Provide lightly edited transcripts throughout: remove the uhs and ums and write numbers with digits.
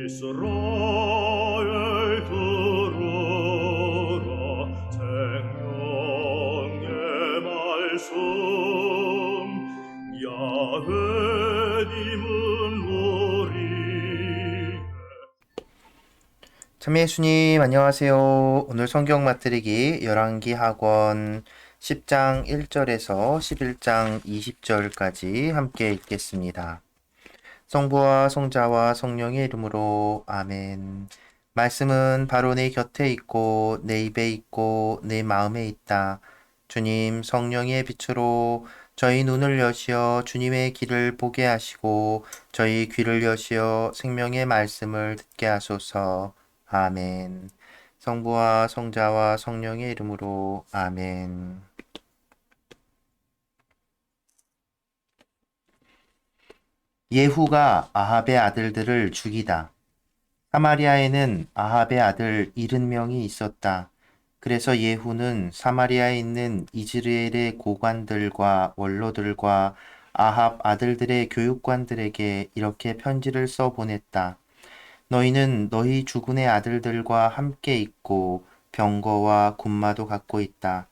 이스라엘 들으라 생명의 말씀 야훼님은 우리의 참여 예수님 안녕하세요. 오늘 성경 맛들이기 열왕기 학원 10장 1절에서 11장 20절까지 함께 읽겠습니다. 성부와 성자와 성령의 이름으로 아멘. 말씀은 바로 내 곁에 있고 내 입에 있고 내 마음에 있다. 주님 성령의 빛으로 저희 눈을 여시어 주님의 길을 보게 하시고 저희 귀를 여시어 생명의 말씀을 듣게 하소서. 아멘. 성부와 성자와 성령의 이름으로 아멘. 예후가 아합의 아들들을 죽이다. 사마리아에는 아합의 아들 70명이 있었다. 그래서 예후는 사마리아에 있는 이즈르엘의 고관들과 원로들과 아합 아들들의 교육관들에게 이렇게 편지를 써 보냈다. 너희는 너희 주군의 아들들과 함께 있고 병거와 군마도 갖고 있다.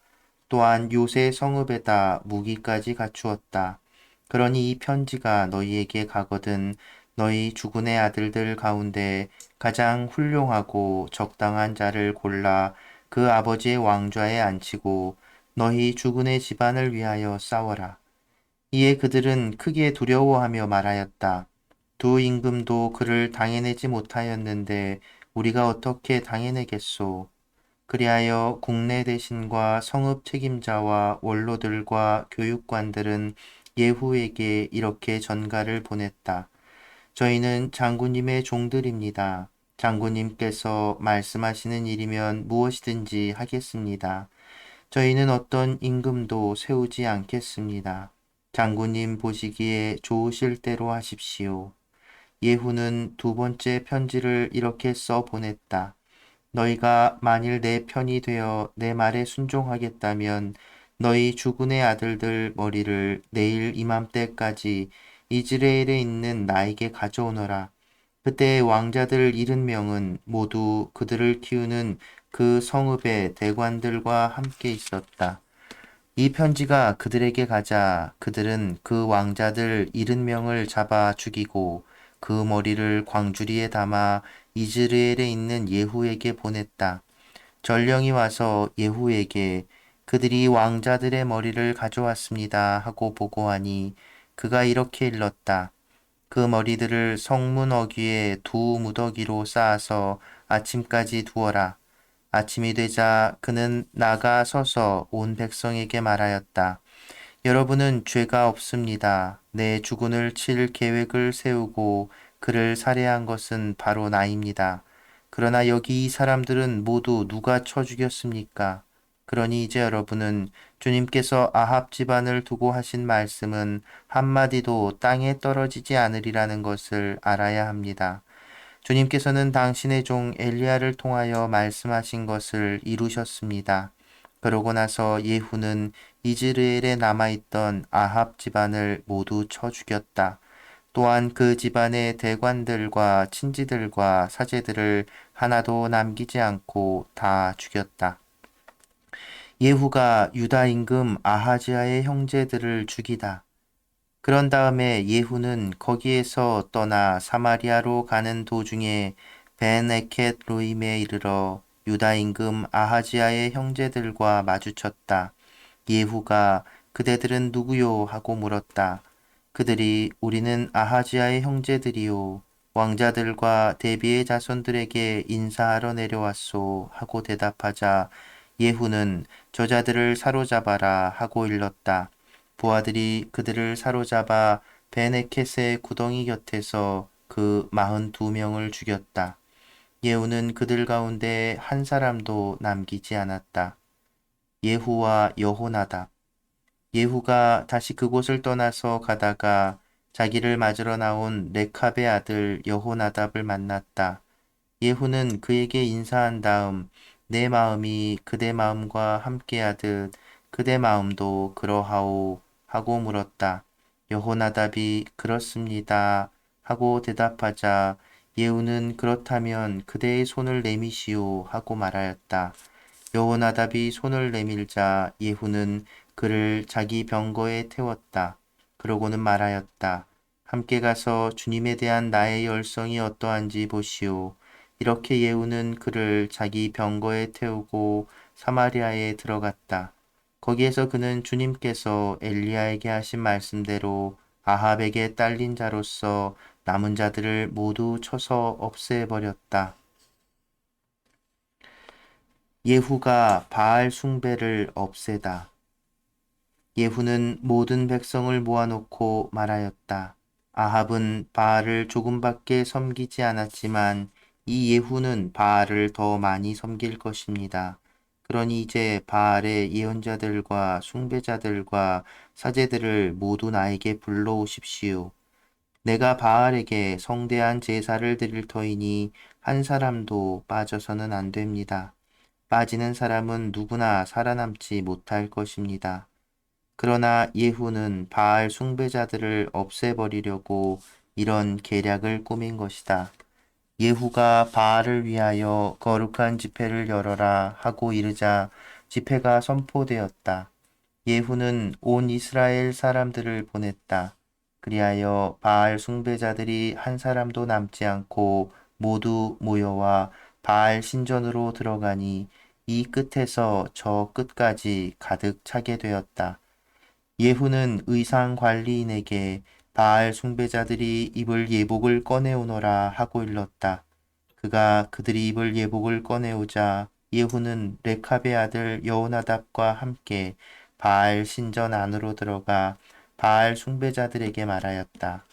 또한 요새 성읍에다 무기까지 갖추었다. 그러니 이 편지가 너희에게 가거든 너희 주군의 아들들 가운데 가장 훌륭하고 적당한 자를 골라 그 아버지의 왕좌에 앉히고 너희 주군의 집안을 위하여 싸워라. 이에 그들은 크게 두려워하며 말하였다. 두 임금도 그를 당해내지 못하였는데 우리가 어떻게 당해내겠소? 그리하여 국내 대신과 성읍 책임자와 원로들과 교육관들은 예후에게 이렇게 전가를 보냈다. 저희는 장군님의 종들입니다. 장군님께서 말씀하시는 일이면 무엇이든지 하겠습니다. 저희는 어떤 임금도 세우지 않겠습니다. 장군님 보시기에 좋으실 대로 하십시오. 예후는 두 번째 편지를 이렇게 써 보냈다. 너희가 만일 내 편이 되어 내 말에 순종하겠다면 너희 주군의 아들들 머리를 내일 이맘때까지 이즈라엘에 있는 나에게 가져오너라. 그때 왕자들 70명은 모두 그들을 키우는 그 성읍의 대관들과 함께 있었다. 이 편지가 그들에게 가자 그들은 그 왕자들 70명을 잡아 죽이고 그 머리를 광주리에 담아 이즈르엘에 있는 예후에게 보냈다. 전령이 와서 예후에게 그들이 왕자들의 머리를 가져왔습니다 하고 보고하니 그가 이렇게 일렀다. 그 머리들을 성문 어귀에 두 무더기로 쌓아서 아침까지 두어라. 아침이 되자 그는 나가 서서 온 백성에게 말하였다. 여러분은 죄가 없습니다. 내 주군을 칠 계획을 세우고 그를 살해한 것은 바로 나입니다. 그러나 여기 이 사람들은 모두 누가 쳐 죽였습니까? 그러니 이제 여러분은 주님께서 아합 집안을 두고 하신 말씀은 한마디도 땅에 떨어지지 않으리라는 것을 알아야 합니다. 주님께서는 당신의 종 엘리야를 통하여 말씀하신 것을 이루셨습니다. 그러고 나서 예후는 이즈르엘에 남아있던 아합 집안을 모두 쳐 죽였다. 또한 그 집안의 대관들과 친지들과 사제들을 하나도 남기지 않고 다 죽였다. 예후가 유다 임금 아하지야의 형제들을 죽이다. 그런 다음에 예후는 거기에서 떠나 사마리아로 가는 도중에 벤에켓 로임에 이르러 유다 임금 아하지야의 형제들과 마주쳤다. 예후가 그대들은 누구요? 하고 물었다. 그들이 우리는 아하지야의 형제들이요. 왕자들과 대비의 자손들에게 인사하러 내려왔소. 하고 대답하자 예후는 저자들을 사로잡아라 하고 일렀다. 부하들이 그들을 사로잡아 베네켓의 구덩이 곁에서 그 42명을 죽였다. 예후는 그들 가운데 한 사람도 남기지 않았다. 예후와 여호나답. 예후가 다시 그곳을 떠나서 가다가 자기를 맞으러 나온 레캅의 아들 여호나답을 만났다. 예후는 그에게 인사한 다음 내 마음이 그대 마음과 함께하듯 그대 마음도 그러하오 하고 물었다. 여호나답이 그렇습니다 하고 대답하자 예후는 그렇다면 그대의 손을 내미시오 하고 말하였다. 여호나답이 손을 내밀자 예후는 그를 자기 병거에 태웠다. 그러고는 말하였다. 함께 가서 주님에 대한 나의 열성이 어떠한지 보시오. 이렇게 예후는 그를 자기 병거에 태우고 사마리아에 들어갔다. 거기에서 그는 주님께서 엘리야에게 하신 말씀대로 아합에게 딸린 자로서 남은 자들을 모두 쳐서 없애버렸다. 예후가 바알 숭배를 없애다. 예후는 모든 백성을 모아놓고 말하였다. 아합은 바알을 조금밖에 섬기지 않았지만 이 예후는 바알을 더 많이 섬길 것입니다. 그러니 이제 바알의 예언자들과 숭배자들과 사제들을 모두 나에게 불러오십시오. 내가 바알에게 성대한 제사를 드릴 터이니 한 사람도 빠져서는 안 됩니다. 빠지는 사람은 누구나 살아남지 못할 것입니다. 그러나 예후는 바알 숭배자들을 없애버리려고 이런 계략을 꾸민 것이다. 예후가 바알을 위하여 거룩한 집회를 열어라 하고 이르자 집회가 선포되었다. 예후는 온 이스라엘 사람들을 보냈다. 그리하여 바알 숭배자들이 한 사람도 남지 않고 모두 모여와 바알 신전으로 들어가니 이 끝에서 저 끝까지 가득 차게 되었다. 예후는 의상 관리인에게 바알 숭배자들이 입을 예복을 꺼내오너라 하고 일렀다. 그가 그들이 입을 예복을 꺼내오자 예후는 레캅의 아들 여호나답과 함께 바알 신전 안으로 들어가 바알 숭배자들에게 말하였다.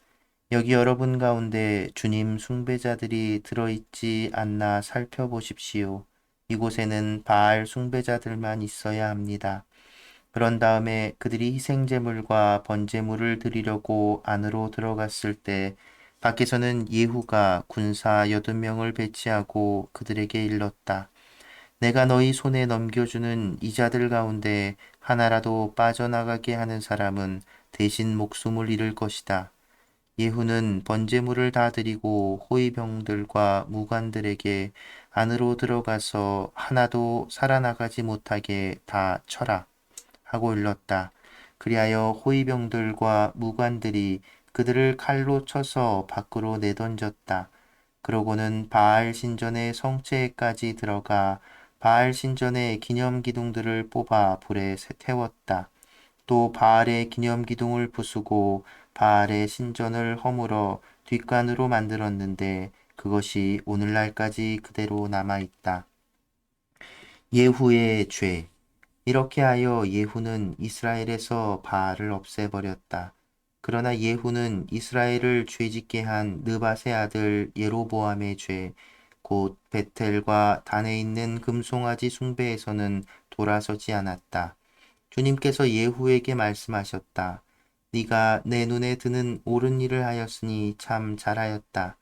여기 여러분 가운데 주님 숭배자들이 들어있지 않나 살펴보십시오. 이곳에는 바알 숭배자들만 있어야 합니다. 그런 다음에 그들이 희생제물과 번제물을 드리려고 안으로 들어갔을 때 밖에서는 예후가 군사 8명을 배치하고 그들에게 일렀다. 내가 너희 손에 넘겨주는 이 자들 가운데 하나라도 빠져나가게 하는 사람은 대신 목숨을 잃을 것이다. 예후는 번제물을 다 드리고 호위병들과 무관들에게 안으로 들어가서 하나도 살아나가지 못하게 다 쳐라 하고 일렀다. 그리하여 호위병들과 무관들이 그들을 칼로 쳐서 밖으로 내던졌다. 그러고는 바알 신전의 성체에까지 들어가 바알 신전의 기념 기둥들을 뽑아 불에 태웠다. 또 바알의 기념 기둥을 부수고 바알의 신전을 허물어 뒷간으로 만들었는데 그것이 오늘날까지 그대로 남아 있다. 예후의 죄. 이렇게 하여 예후는 이스라엘에서 바알을 없애버렸다. 그러나 예후는 이스라엘을 죄짓게 한 느밧의 아들 예로보암의 죄, 곧 베텔과 단에 있는 금송아지 숭배에서는 돌아서지 않았다. 주님께서 예후에게 말씀하셨다. 네가 내 눈에 드는 옳은 일을 하였으니 참 잘하였다.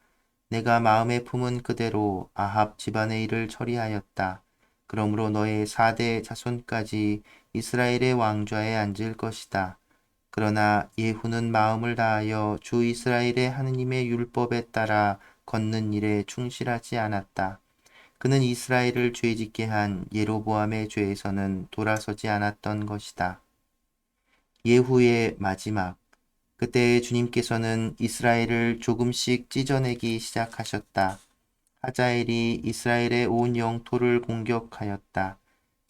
내가 마음에 품은 그대로 아합 집안의 일을 처리하였다. 그러므로 너의 4대 자손까지 이스라엘의 왕좌에 앉을 것이다. 그러나 예후는 마음을 다하여 주 이스라엘의 하느님의 율법에 따라 걷는 일에 충실하지 않았다. 그는 이스라엘을 죄짓게 한 예로보암의 죄에서는 돌아서지 않았던 것이다. 예후의 마지막. 그때 주님께서는 이스라엘을 조금씩 찢어내기 시작하셨다. 하자엘이 이스라엘의 온 영토를 공격하였다.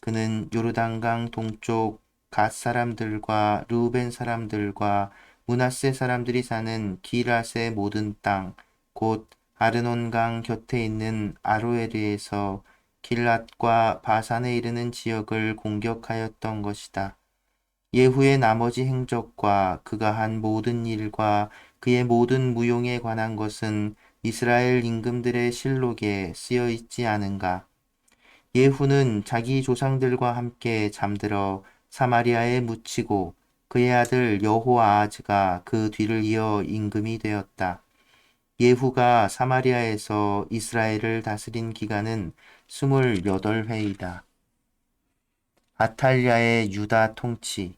그는 요르단강 동쪽 갓 사람들과 르우벤 사람들과 므낫세 사람들이 사는 기랏의 모든 땅, 곧 아르논강 곁에 있는 아로에르에서 길랏과 바산에 이르는 지역을 공격하였던 것이다. 예후의 나머지 행적과 그가 한 모든 일과 그의 모든 무용에 관한 것은 이스라엘 임금들의 실록에 쓰여 있지 않은가? 예후는 자기 조상들과 함께 잠들어 사마리아에 묻히고 그의 아들 여호아하즈가 그 뒤를 이어 임금이 되었다. 예후가 사마리아에서 이스라엘을 다스린 기간은 28회이다. 아탈랴의 유다 통치.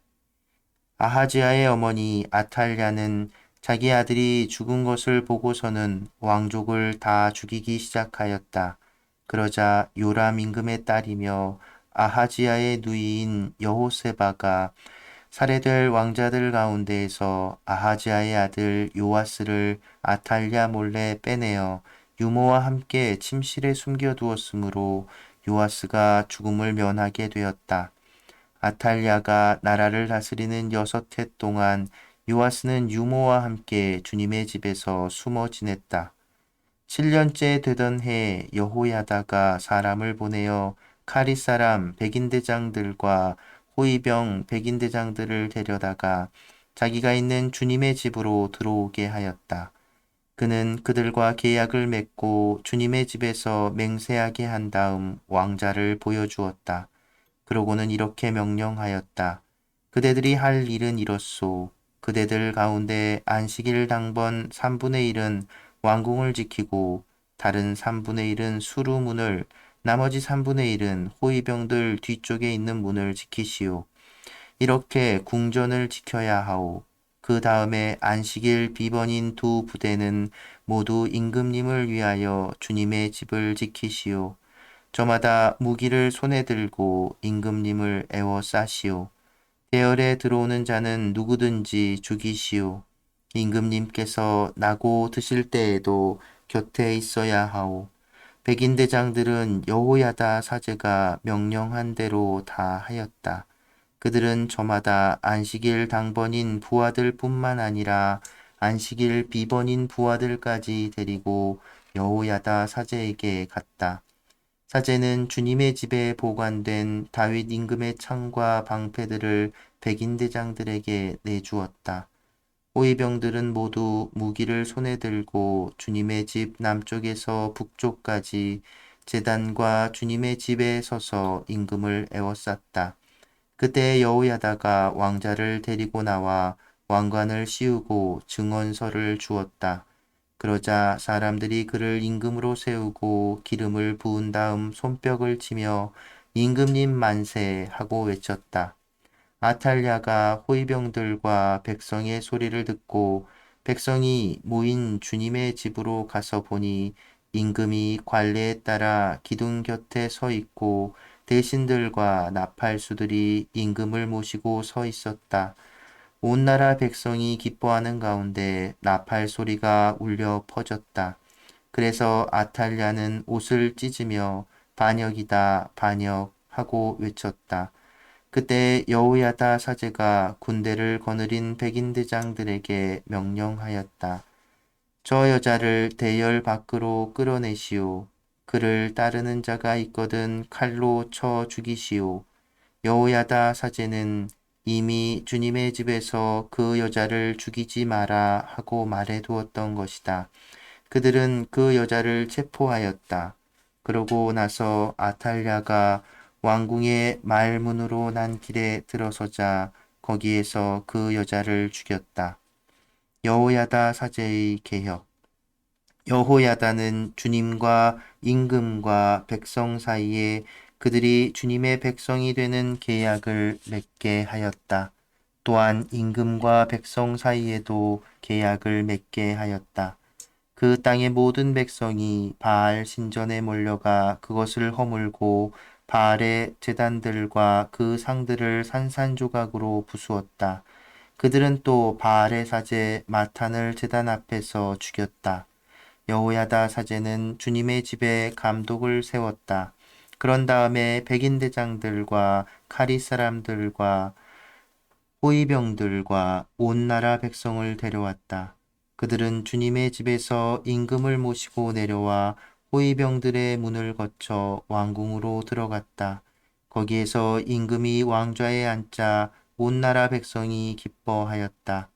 아하지야의 어머니 아탈랴는 자기 아들이 죽은 것을 보고서는 왕족을 다 죽이기 시작하였다. 그러자 요람 임금의 딸이며 아하지야의 누이인 여호세바가 살해될 왕자들 가운데에서 아하지야의 아들 요아스를 아탈랴 몰래 빼내어 유모와 함께 침실에 숨겨두었으므로 요아스가 죽음을 면하게 되었다. 아탈랴가 나라를 다스리는 6해 동안 요아스는 유모와 함께 주님의 집에서 숨어 지냈다. 7년째 되던 해 여호야다가 사람을 보내어 카리 사람 백인대장들과 호위병 백인대장들을 데려다가 자기가 있는 주님의 집으로 들어오게 하였다. 그는 그들과 계약을 맺고 주님의 집에서 맹세하게 한 다음 왕자를 보여주었다. 그러고는 이렇게 명령하였다. 그대들이 할 일은 이렇소. 그대들 가운데 안식일 당번 3분의 1은 왕궁을 지키고 다른 3분의 1은 수루문을 나머지 3분의 1은 호위병들 뒤쪽에 있는 문을 지키시오. 이렇게 궁전을 지켜야 하오. 그 다음에 안식일 비번인 2부대는 모두 임금님을 위하여 주님의 집을 지키시오. 저마다 무기를 손에 들고 임금님을 애워싸시오. 대열에 들어오는 자는 누구든지 죽이시오. 임금님께서 나고 드실 때에도 곁에 있어야 하오. 백인대장들은 여호야다 사제가 명령한 대로 다 하였다. 그들은 저마다 안식일 당번인 부하들 뿐만 아니라 안식일 비번인 부하들까지 데리고 여호야다 사제에게 갔다. 사제는 주님의 집에 보관된 다윗 임금의 창과 방패들을 백인대장들에게 내주었다. 호위병들은 모두 무기를 손에 들고 주님의 집 남쪽에서 북쪽까지 제단과 주님의 집에 서서 임금을 애워쌌다. 그때 여호야다가 왕자를 데리고 나와 왕관을 씌우고 증언서를 주었다. 그러자 사람들이 그를 임금으로 세우고 기름을 부은 다음 손뼉을 치며 임금님 만세 하고 외쳤다. 아탈랴가 호위병들과 백성의 소리를 듣고 백성이 모인 주님의 집으로 가서 보니 임금이 관례에 따라 기둥 곁에 서 있고 대신들과 나팔수들이 임금을 모시고 서 있었다. 온 나라 백성이 기뻐하는 가운데 나팔 소리가 울려 퍼졌다. 그래서 아탈랴는 옷을 찢으며 반역이다 반역 하고 외쳤다. 그때 여호야다 사제가 군대를 거느린 백인대장들에게 명령하였다. 저 여자를 대열 밖으로 끌어내시오. 그를 따르는 자가 있거든 칼로 쳐 죽이시오. 여호야다 사제는 이미 주님의 집에서 그 여자를 죽이지 마라 하고 말해두었던 것이다. 그들은 그 여자를 체포하였다. 그러고 나서 아탈랴가 왕궁의 말문으로 난 길에 들어서자 거기에서 그 여자를 죽였다. 여호야다 사제의 개혁. 여호야다는 주님과 임금과 백성 사이에 그들이 주님의 백성이 되는 계약을 맺게 하였다. 또한 임금과 백성 사이에도 계약을 맺게 하였다. 그 땅의 모든 백성이 바알 신전에 몰려가 그것을 허물고 바알의 제단들과 그 상들을 산산조각으로 부수었다. 그들은 또 바알의 사제 마탄을 제단 앞에서 죽였다. 여호야다 사제는 주님의 집에 감독을 세웠다. 그런 다음에 백인대장들과 카리 사람들과 호위병들과 온 나라 백성을 데려왔다. 그들은 주님의 집에서 임금을 모시고 내려와 호위병들의 문을 거쳐 왕궁으로 들어갔다. 거기에서 임금이 왕좌에 앉자 온 나라 백성이 기뻐하였다.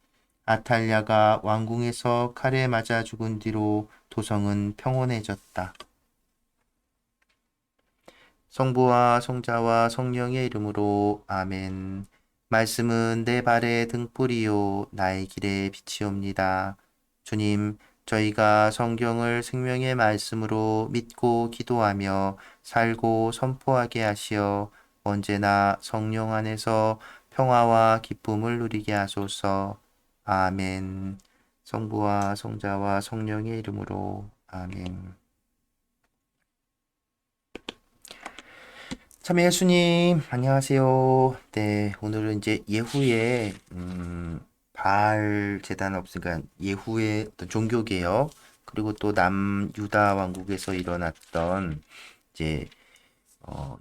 아탈랴가 왕궁에서 칼에 맞아 죽은 뒤로 도성은 평온해졌다. 성부와 성자와 성령의 이름으로 아멘. 말씀은 내 발의 등불이요 나의 길의 빛이옵니다. 주님, 저희가 성경을 생명의 말씀으로 믿고 기도하며 살고 선포하게 하시어 언제나 성령 안에서 평화와 기쁨을 누리게 하소서. 아멘. 성부와 성자와 성령의 이름으로 아멘. 참 예수님 안녕하세요. 네, 오늘은 이제 예후의 바알 제단 없으니까 예후의 어떤 종교 개혁 그리고 또 남유다 왕국에서 일어났던 이제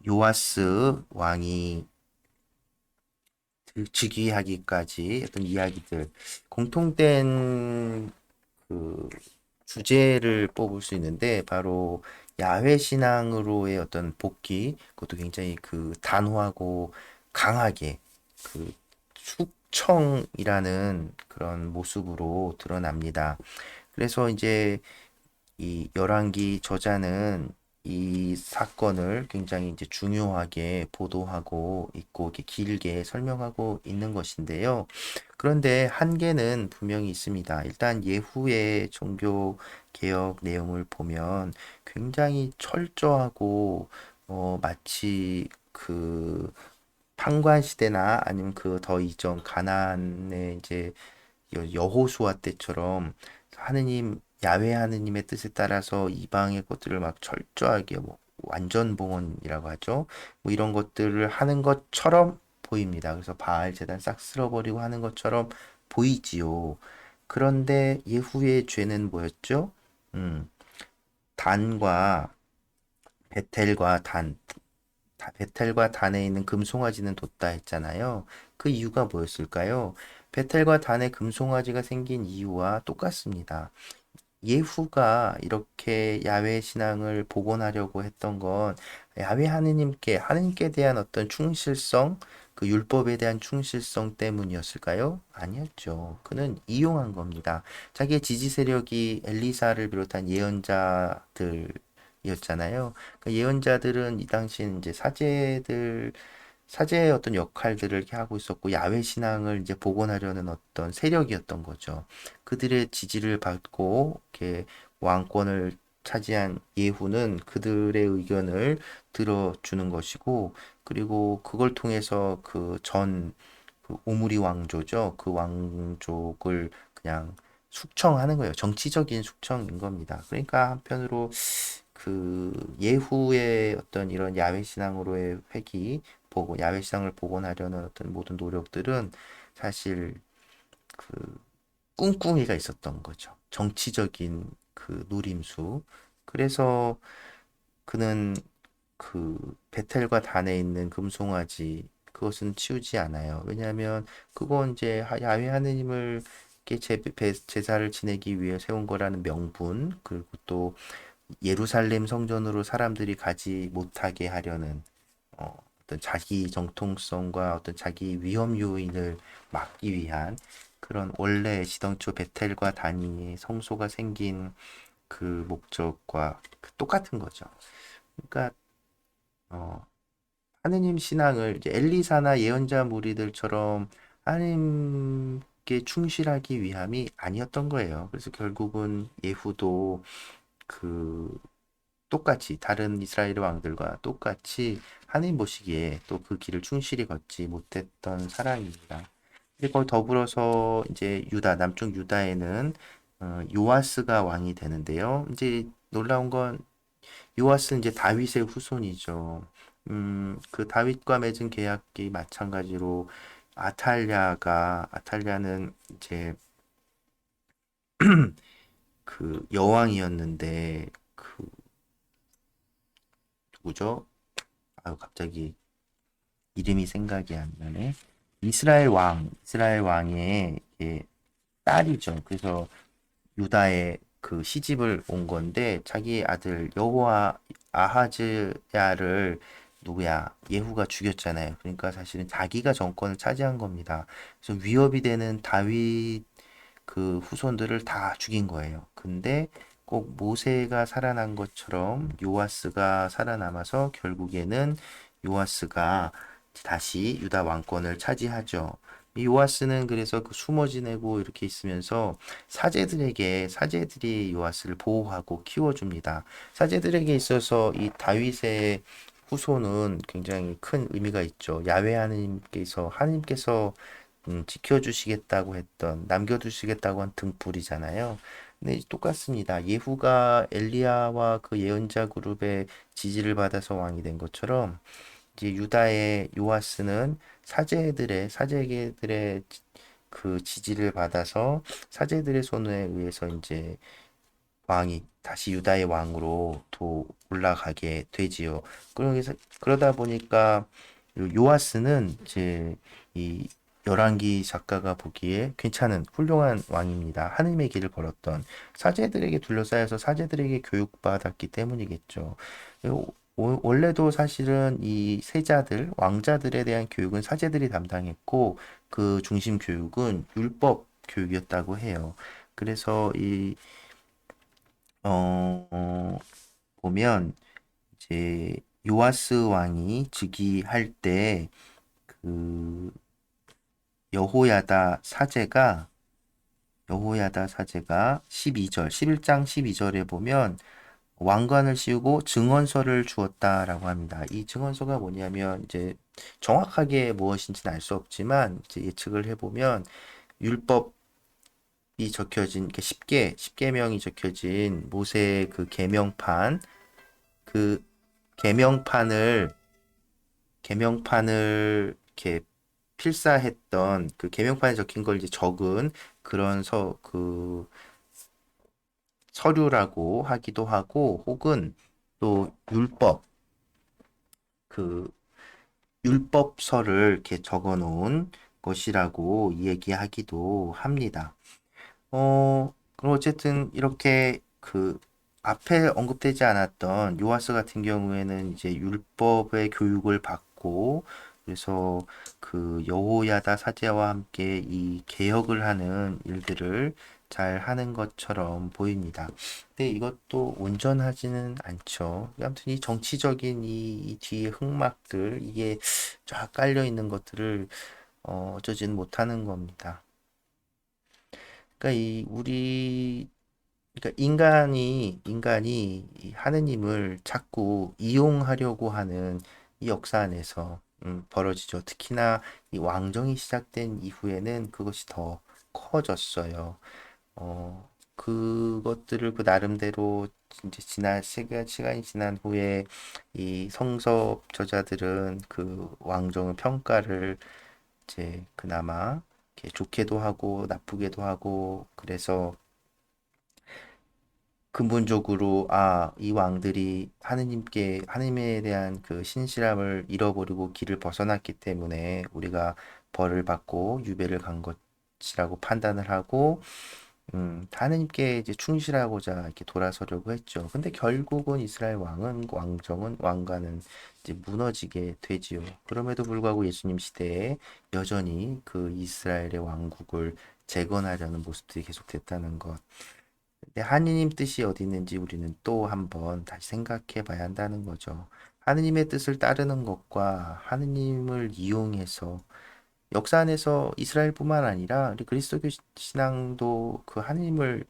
요아스 왕이 즉위하기까지 어떤 이야기들 공통된 그 주제를 뽑을 수 있는데 바로 야훼 신앙으로의 어떤 복귀 그것도 굉장히 그 단호하고 강하게 그 숙청이라는 그런 모습으로 드러납니다. 그래서 이제 이 열왕기 저자는 이 사건을 굉장히 이제 중요하게 보도하고 있고 이렇게 길게 설명하고 있는 것인데요. 그런데 한계는 분명히 있습니다. 일단 예후의 종교 개혁 내용을 보면 굉장히 철저하고 마치 그 판관 시대나 아니면 그 더 이전 가나안의 이제 여호수아 때처럼 하느님 야훼 하느님의 뜻에 따라서 이방의 것들을 막 철저하게 뭐 완전 봉헌이라고 하죠. 뭐 이런 것들을 하는 것처럼 보입니다. 그래서 바알 제단 싹 쓸어버리고 하는 것처럼 보이지요. 그런데 예후의 죄는 뭐였죠? 음, 단과 베텔과 베텔과 단에 있는 금송아지는 뒀다 했잖아요. 그 이유가 뭐였을까요? 베텔과 단에 금송아지가 생긴 이유와 똑같습니다. 예후가 이렇게 야훼 신앙을 복원하려고 했던 건 야훼 하느님께 대한 어떤 충실성, 그 율법에 대한 충실성 때문이었을까요? 아니었죠. 그는 이용한 겁니다. 자기의 지지 세력이 엘리사를 비롯한 예언자들이었잖아요. 그 예언자들은 이 당시에 이제 사제의 어떤 역할들을 이렇게 하고 있었고 야훼 신앙을 이제 복원하려는 어떤 세력이었던 거죠. 그들의 지지를 받고 이렇게 왕권을 차지한 예후는 그들의 의견을 들어주는 것이고 그리고 그걸 통해서 그 오므리 왕조죠. 그 왕족을 그냥 숙청하는 거예요. 정치적인 숙청인 겁니다. 그러니까 한편으로 그 예후의 어떤 이런 야훼 신앙으로의 회귀 보고 야외 시장을 복원하려는 어떤 모든 노력들은 사실 그 꿍꿍이가 있었던 거죠. 정치적인 그 노림수. 그래서 그는 그 베텔과 단에 있는 금송아지 그것은 치우지 않아요. 왜냐하면 그건 이제 야훼 하느님을 이렇게 제사를 지내기 위해 세운 거라는 명분 그리고 또 예루살렘 성전으로 사람들이 가지 못하게 하려는 어떤 자기 정통성과 어떤 자기 위험 요인을 막기 위한 그런 원래 시덩초 베텔과 다니의 성소가 생긴 그 목적과 똑같은 거죠. 그러니까 어, 하느님 신앙을 이제 엘리사나 예언자 무리들처럼 하느님께 충실하기 위함이 아니었던 거예요. 그래서 결국은 예후도 그 똑같이 다른 이스라엘 왕들과 똑같이 하나님 보시기에 또 그 길을 충실히 걷지 못했던 사람입니다. 그리고 더불어서 이제 남쪽 유다에는 요아스가 왕이 되는데요. 이제 놀라운 건 요아스는 이제 다윗의 후손이죠. 그 다윗과 맺은 계약이 마찬가지로 아탈랴는 이제 그 여왕이었는데 그 누구죠? 아유 갑자기 이름이 생각이 안 나네. 이스라엘 왕의 딸이죠. 그래서 유다에 그 시집을 온 건데 자기 아들 여호와 아하즈야를 누구야? 예후가 죽였잖아요. 그러니까 사실은 자기가 정권을 차지한 겁니다. 그래서 위협이 되는 다윗 그 후손들을 다 죽인 거예요. 근데 꼭 모세가 살아난 것처럼 요아스가 살아남아서 결국에는 요아스가 다시 유다 왕권을 차지하죠. 이 요아스는 그래서 그 숨어 지내고 이렇게 있으면서 사제들이 요아스를 보호하고 키워줍니다. 사제들에게 있어서 이 다윗의 후손은 굉장히 큰 의미가 있죠. 야훼 하나님께서 지켜주시겠다고 했던, 남겨두시겠다고 한 등불이잖아요. 근데 똑같습니다. 예후가 엘리야와 그 예언자 그룹의 지지를 받아서 왕이 된 것처럼 이제 유다의 요아스는 사제들의 그 지지를 받아서 사제들의 손에 의해서 이제 왕이 다시 유다의 왕으로 올라가게 되지요. 그러다 보니까 요아스는 이제 이 열왕기 작가가 보기에 괜찮은 훌륭한 왕입니다. 하느님의 길을 걸었던 사제들에게 둘러싸여서 사제들에게 교육받았기 때문이겠죠. 원래도 사실은 이 세자들, 왕자들에 대한 교육은 사제들이 담당했고 그 중심 교육은 율법 교육이었다고 해요. 그래서 어, 보면 이제 요아스 왕이 즉위할 때 그 여호야다 사제가 12절, 11장 12절에 보면 왕관을 씌우고 증언서를 주었다라고 합니다. 이 증언서가 뭐냐면 이제 정확하게 무엇인지는 알 수 없지만 이제 예측을 해보면 율법이 적혀진 십계명이 적혀진 모세의 그 계명판 그 계명판을 이렇게 필사했던 그 계명판에 적힌 걸 이제 적은 그런 서류라고 하기도 하고 혹은 또 그 율법서를 이렇게 적어 놓은 것이라고 얘기하기도 합니다. 그럼 어쨌든 이렇게 그 앞에 언급되지 않았던 요하스 같은 경우에는 이제 율법의 교육을 받고 그래서 그 여호야다 사제와 함께 이 개혁을 하는 일들을 잘 하는 것처럼 보입니다. 근데 이것도 온전하지는 않죠. 아무튼 이 정치적인 이 뒤에 흑막들 이게 쫙 깔려 있는 것들을 어쩌지는 못하는 겁니다. 그러니까 그러니까 인간이 이 하느님을 자꾸 이용하려고 하는 이 역사 안에서 벌어지죠. 특히나 이 왕정이 시작된 이후에는 그것이 더 커졌어요. 그것들을 그 나름대로 이제 시간이 지난 후에 이 성서 저자들은 그 왕정의 평가를 이제 그나마 이렇게 좋게도 하고 나쁘게도 하고 그래서 근본적으로 이 왕들이 하느님에 대한 그 신실함을 잃어버리고 길을 벗어났기 때문에 우리가 벌을 받고 유배를 간 것이라고 판단을 하고 하느님께 이제 충실하고자 이렇게 돌아서려고 했죠. 근데 결국은 이스라엘 왕가는 이제 무너지게 되지요. 그럼에도 불구하고 예수님 시대에 여전히 그 이스라엘의 왕국을 재건하려는 모습들이 계속됐다는 것. 근데 하느님 뜻이 어디 있는지 우리는 또 한번 다시 생각해 봐야 한다는 거죠. 하느님의 뜻을 따르는 것과 하느님을 이용해서 역사 안에서 이스라엘뿐만 아니라 우리 그리스도교 신앙도 그 하느님의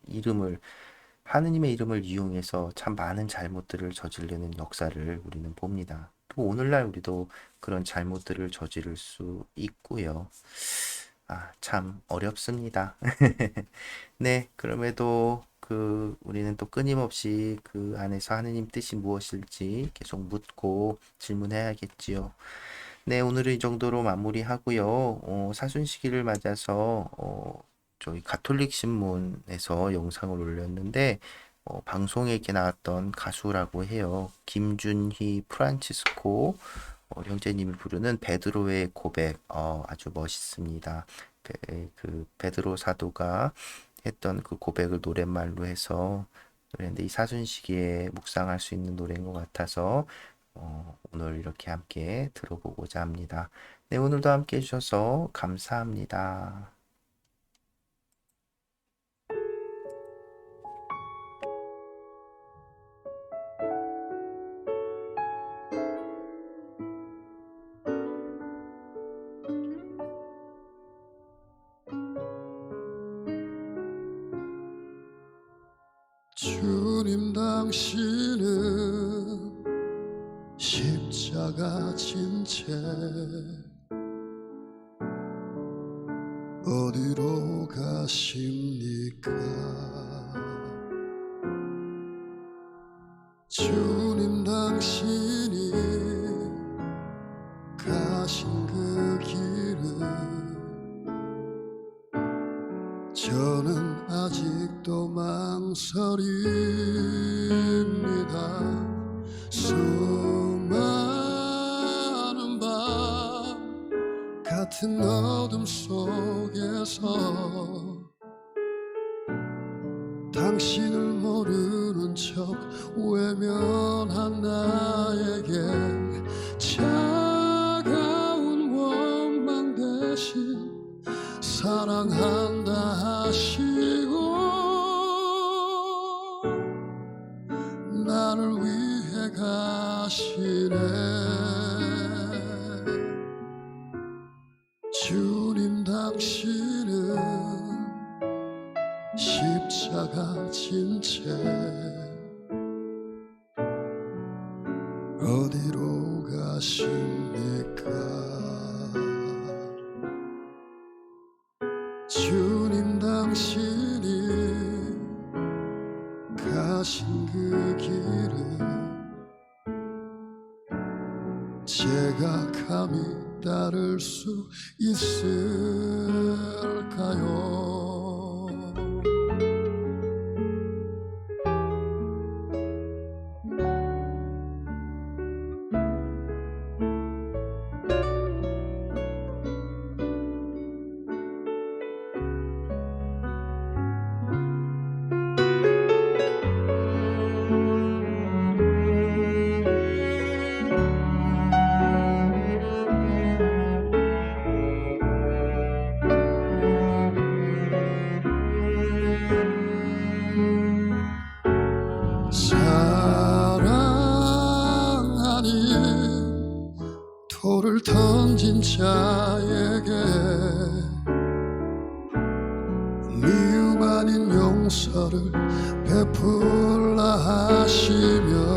이름을 이용해서 참 많은 잘못들을 저지르는 역사를 우리는 봅니다. 또 오늘날 우리도 그런 잘못들을 저지를 수 있고요. 참 어렵습니다. 네, 그럼에도 우리는 또 끊임없이 그 안에서 하느님 뜻이 무엇일지 계속 묻고 질문해야겠지요. 네, 오늘은 이 정도로 마무리하고요. 사순시기를 맞아서 저희 가톨릭 신문에서 영상을 올렸는데 방송에 이렇게 나왔던 가수라고 해요. 김준희 프란치스코 형제님이 부르는 베드로의 고백 아주 멋있습니다. 그 베드로 사도가 했던 그 고백을 노랫말로 해서 노래인데 이 사순시기에 묵상할 수 있는 노래인 것 같아서 오늘 이렇게 함께 들어보고자 합니다. 네, 오늘도 함께 해주셔서 감사합니다. 주님 당신은 십자가 진 채 어디로 가십니까? 주님 당신이 가신 그 길은 저는 아직도 망설입니다. 수많은 밤 같은 어둠 속에서 당신을 모르는 척 외면한 나에게 차가운 원망 대신 사랑한다 하시고 나를 위해 가시네. 주님 당신은 십자가 진 채 어디로 가십니까? 주님 당신이 가신 그 길은 제가 감히 따를 수 있을까요? 사랑 아닌 돌을 던진 자에게 미움 아닌 용서를 베풀라 하시며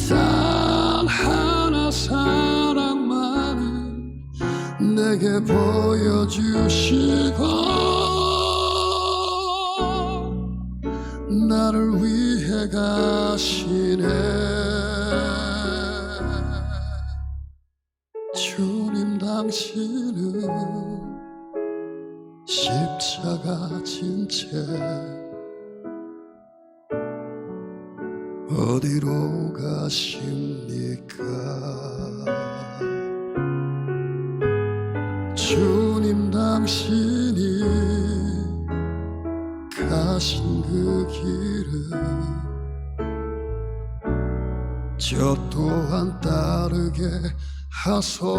단 하나 사랑만을 내게 보여주시고 나를 위해 가시네. 주님 당신은 십자가 진 채 어디로 가십니까? 주님 당신이 가신 그 길은 저 또한 따르게 하소서.